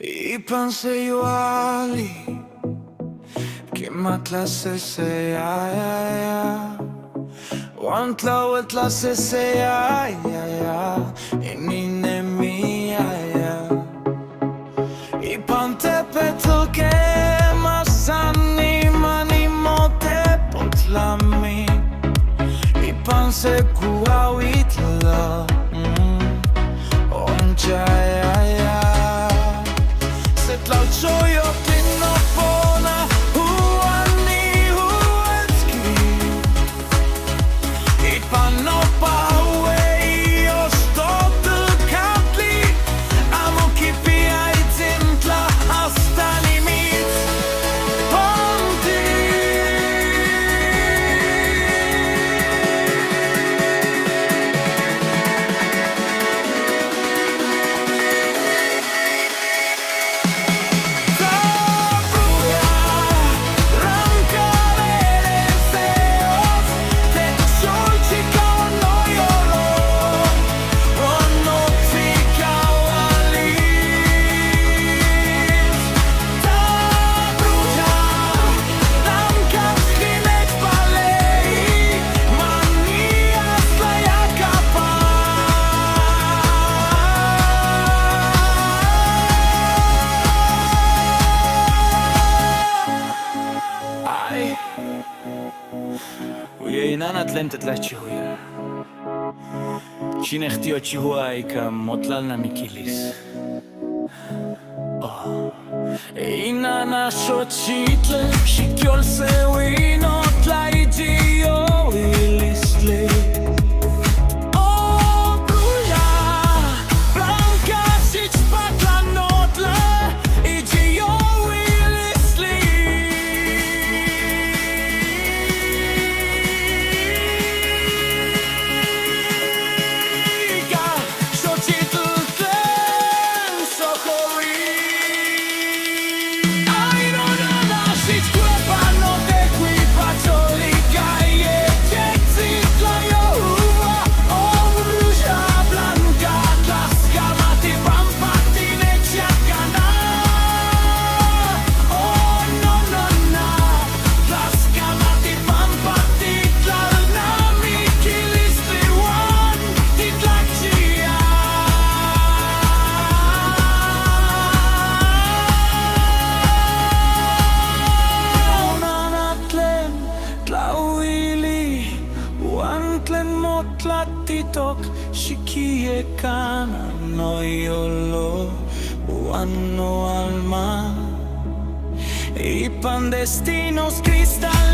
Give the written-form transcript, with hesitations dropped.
Ipan se juali Kima klase se ja Want l-ewwel klase se ja Inni mija Ipan tepet il-kema sanni mani mote potlami Ipan se kuawit la Onja Setlaw ċojo tinnopona Huani huetski Ipanoppa huwej Ostot il-kapli Amu kipi għajtintla Astani mit Ponti Ujejna natlentet laċċiħuja ċineħtijo ċiħuajka motlalna mikilis Ina naxoċitle xikjol sewino tlajġijo il-istli Tlatitok xikije kana no yolo Uano alma Ipan destinos cristal